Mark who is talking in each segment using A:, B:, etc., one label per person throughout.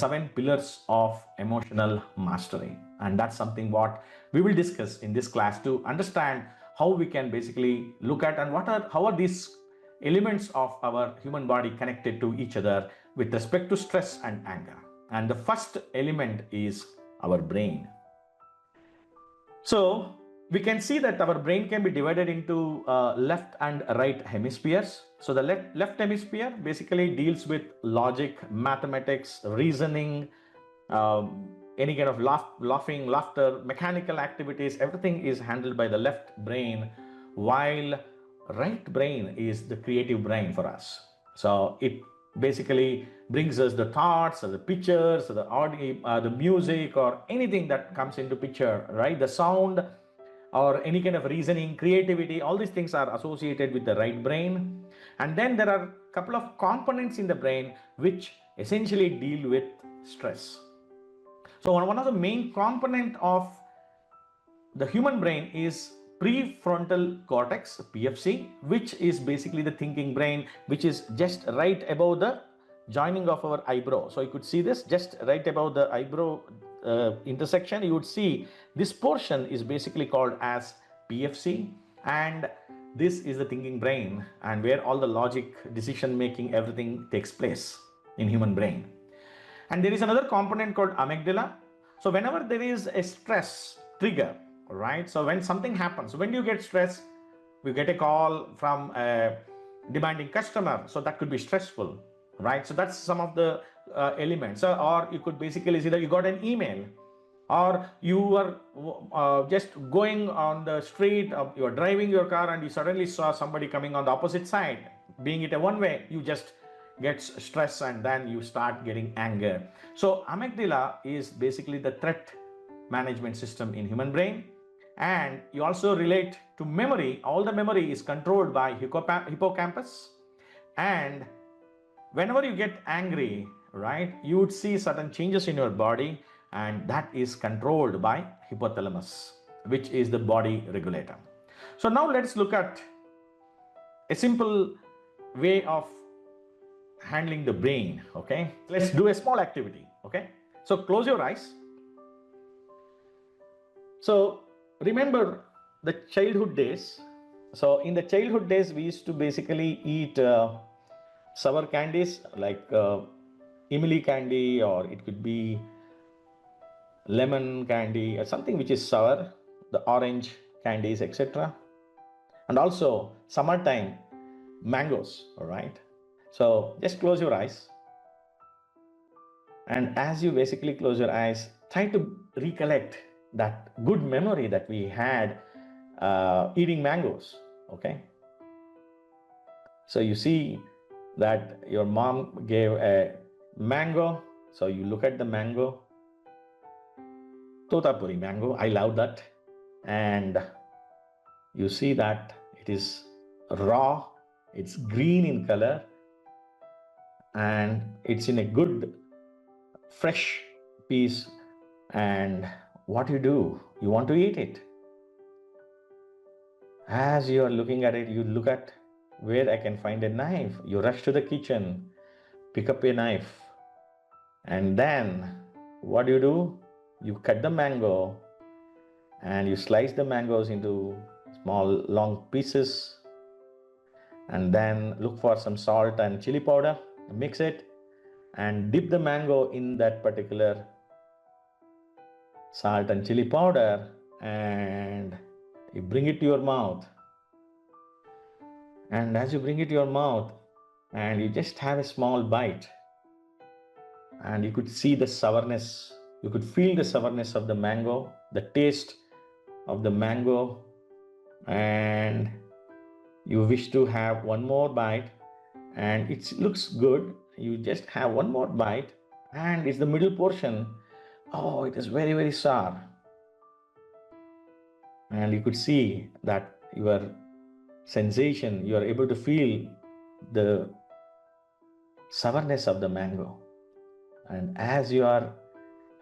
A: 7 pillars of emotional mastery. And that's something what we will discuss in this class to understand how we can basically look at and how are these elements of our human body connected to each other with respect to stress and anger. And the first element is our brain. So we can see that our brain can be divided into left and right hemispheres. So the left hemisphere basically deals with logic, mathematics, reasoning, any kind of laughing, laughter, mechanical activities. Everything is handled by the left brain, while right brain is the creative brain for us. So it basically brings us the thoughts or the pictures or the audio, the music or anything that comes into picture, right? The sound or any kind of reasoning, creativity, all these things are associated with the right brain. And then there are a couple of components in the brain which essentially deal with stress. So one of the main component of the human brain is prefrontal cortex, PFC, which is basically the thinking brain, which is just right above the joining of our eyebrow. So you could see this just right above the eyebrow intersection. You would see this portion is basically called as PFC, and this is the thinking brain, and where all the logic, decision making, everything takes place in human brain. And there is another component called amygdala. So whenever there is a stress trigger, right? So when something happens, when you get stressed, you get a call from a demanding customer. So that could be stressful, right? So that's some of the elements. Or you could basically see that you got an email, or you were just going on the street, you are driving your car and you suddenly saw somebody coming on the opposite side, being it a one way, you just gets stress and then you start getting anger. So amygdala is basically the threat management system in human brain. And you also relate to memory. All the memory is controlled by hippocampus. And whenever you get angry, right, you would see certain changes in your body, and that is controlled by hypothalamus, which is the body regulator. So now let's look at a simple way of handling the brain. Okay, let's do a small activity. Okay, so close your eyes. So remember the childhood days. So in the childhood days, we used to basically eat sour candies like imli candy, or it could be lemon candy or something which is sour, the orange candies, etc. And also summertime mangoes. All right, so just close your eyes, and as you basically close your eyes, try to recollect that good memory that we had eating mangoes. Okay, so you see that your mom gave a mango, so you look at the mango, totapuri mango, I love that, and you see that it is raw, it's green in color, and it's in a good fresh piece. And what you do, you want to eat it. As you are looking at it, you look at where I can find a knife. You rush to the kitchen, pick up a knife, and then what do? You cut the mango and you slice the mangoes into small long pieces, and then look for some salt and chili powder, mix it and dip the mango in that particular salt and chili powder, and you bring it to your mouth. And as you bring it to your mouth and you just have a small bite, and you could see the sourness, you could feel the sourness of the mango, the taste of the mango, and you wish to have one more bite, and it looks good. You just have one more bite, and it's the middle portion. Oh, it is very, very sour. And you could see that your sensation, you are able to feel the sourness of the mango. And as you are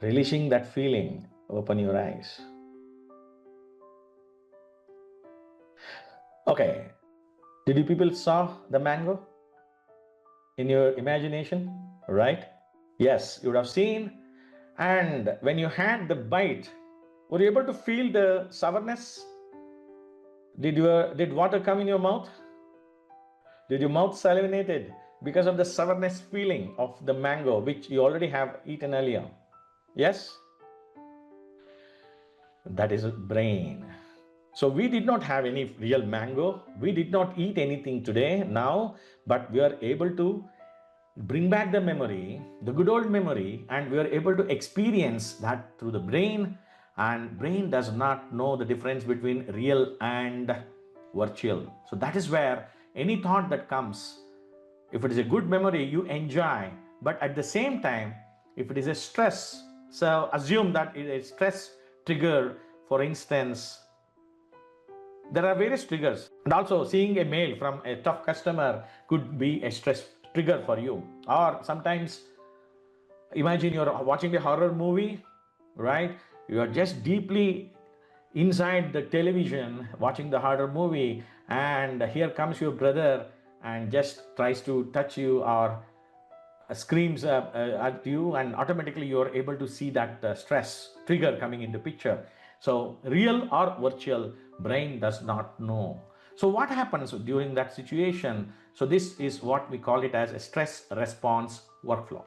A: relishing that feeling, open your eyes. Okay, did you people saw the mango in your imagination, right? Yes, you would have seen. And when you had the bite, were you able to feel the sourness? Did water come in your mouth? Did your mouth salivated because of the sourness feeling of the mango which you already have eaten earlier? Yes, that is brain. So we did not have any real mango. We did not eat anything today now, but we are able to bring back the memory, the good old memory, and we are able to experience that through the brain. And brain does not know the difference between real and virtual. So that is where any thought that comes, if it is a good memory, you enjoy. But at the same time, if it is a stress, so assume that it is a stress trigger, for instance, there are various triggers. And also, seeing a mail from a tough customer could be a stress trigger for you. Or sometimes, imagine you're watching a horror movie, right? You are just deeply inside the television watching the horror movie, and here comes your brother and just tries to touch you or screams at you, and automatically you're able to see that stress trigger coming into picture. So real or virtual, brain does not know. So what happens during that situation? So this is what we call it as a stress response workflow.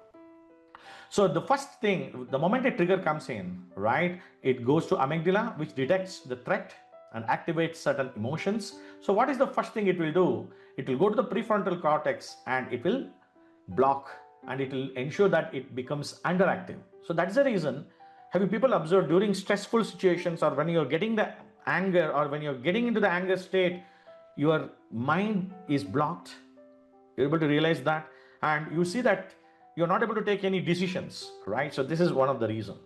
A: So the first thing, the moment a trigger comes in, right, it goes to amygdala, which detects the threat and activates certain emotions. So what is the first thing it will do? It will go to the prefrontal cortex and it will block, and it will ensure that it becomes underactive. So that's the reason. Have you people observed during stressful situations, or when you're getting the anger, or when you're getting into the anger state, your mind is blocked? You're able to realize that, and you see that you're not able to take any decisions, right? So this is one of the reasons.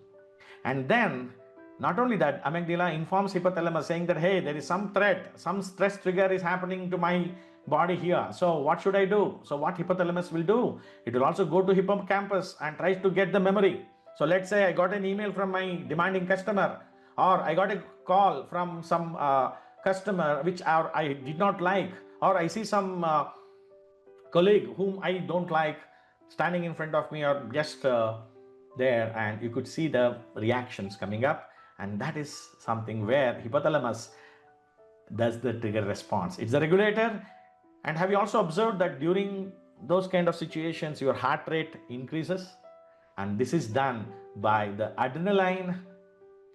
A: And then not only that, amygdala informs hypothalamus saying that, hey, there is some threat, some stress trigger is happening to my body here. So what should I do? So what hypothalamus will do? It will also go to hippocampus and tries to get the memory. So let's say I got an email from my demanding customer, or I got a call from some customer which I did not like, or I see some colleague whom I don't like standing in front of me, or just there, and you could see the reactions coming up. And that is something where hypothalamus does the trigger response. It's the regulator. And have you also observed that during those kind of situations, your heart rate increases? And this is done by the adrenaline,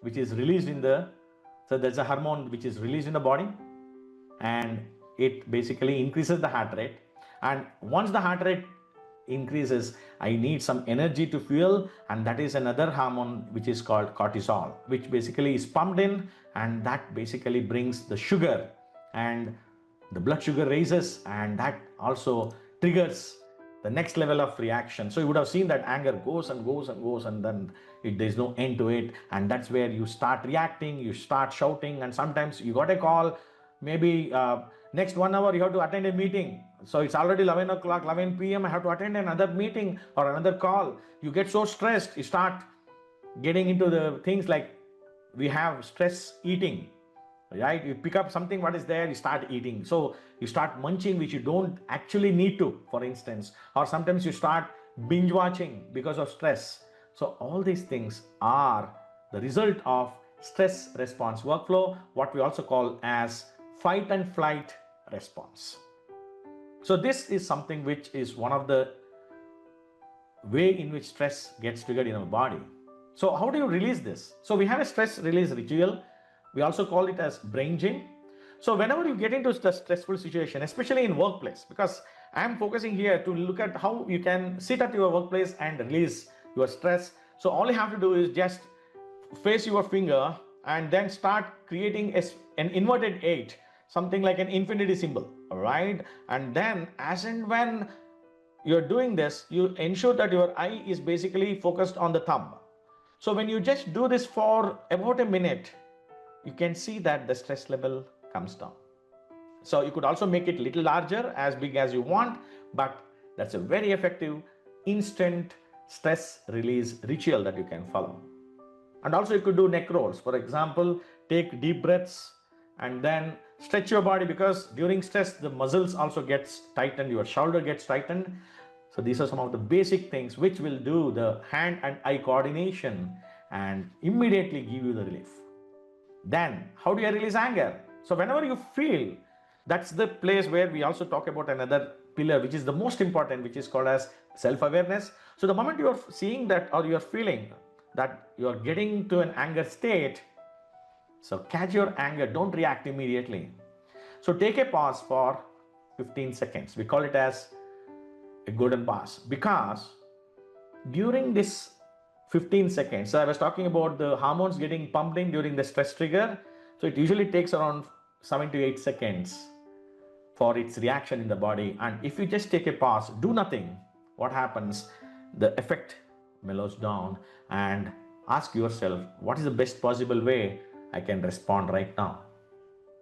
A: which is released in the, so there's a hormone which is released in the body, and it basically increases the heart rate. And once the heart rate increases, I need some energy to fuel, and that is another hormone which is called cortisol, which basically is pumped in, and that basically brings the sugar, and the blood sugar raises, and that also triggers the next level of reaction. So you would have seen that anger goes and goes and goes, and then there's no end to it, and that's where you start reacting, you start shouting, and sometimes you got a call, maybe next 1 hour you have to attend a meeting. So it's already 11 o'clock, 11 p.m. I have to attend another meeting or another call. You get so stressed, you start getting into the things like we have stress eating, right? You pick up something, what is there, you start eating. So you start munching, which you don't actually need to, for instance. Or sometimes you start binge watching because of stress. So all these things are the result of stress response workflow, what we also call as fight and flight response. So this is something which is one of the way in which stress gets triggered in our body. So how do you release this? So we have a stress release ritual. We also call it as brain gym. So whenever you get into the stressful situation, especially in workplace, because I am focusing here to look at how you can sit at your workplace and release your stress. So all you have to do is just face your finger and then start creating an inverted 8, something like an infinity symbol, all right? And then as and when you're doing this, you ensure that your eye is basically focused on the thumb. So when you just do this for about a minute, you can see that the stress level comes down. So you could also make it a little larger, as big as you want, but that's a very effective instant stress release ritual that you can follow. And also you could do neck rolls. For example, take deep breaths and then stretch your body, because during stress the muscles also gets tightened, your shoulder gets tightened. So these are some of the basic things which will do the hand and eye coordination and immediately give you the relief. Then, how do you release anger? So whenever you feel, that's the place where we also talk about another pillar, which is the most important, which is called as self-awareness. So the moment you are seeing that, or you are feeling that you are getting to an anger state, so catch your anger, don't react immediately. So take a pause for 15 seconds. We call it as a golden pause, because during this 15 seconds, so I was talking about the hormones getting pumped in during the stress trigger. So it usually takes around 7 to 8 seconds for its reaction in the body. And if you just take a pause, do nothing, what happens? The effect mellows down, and ask yourself, what is the best possible way I can respond right now?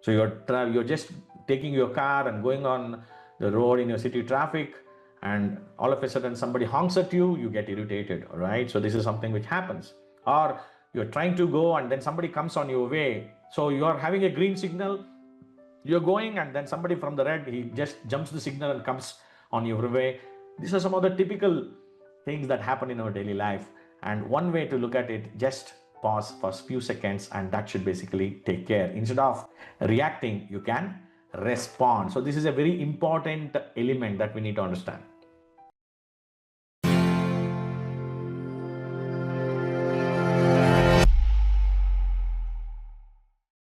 A: So you're just taking your car and going on the road in your city traffic, and all of a sudden somebody honks at you, you get irritated, all right? So this is something which happens. Or you're trying to go and then somebody comes on your way. So you're having a green signal, you're going, and then somebody from the red, he just jumps the signal and comes on your way. These are some of the typical things that happen in our daily life. And one way to look at it, just pause for a few seconds, and that should basically take care. Instead of reacting, you can respond. So this is a very important element that we need to understand.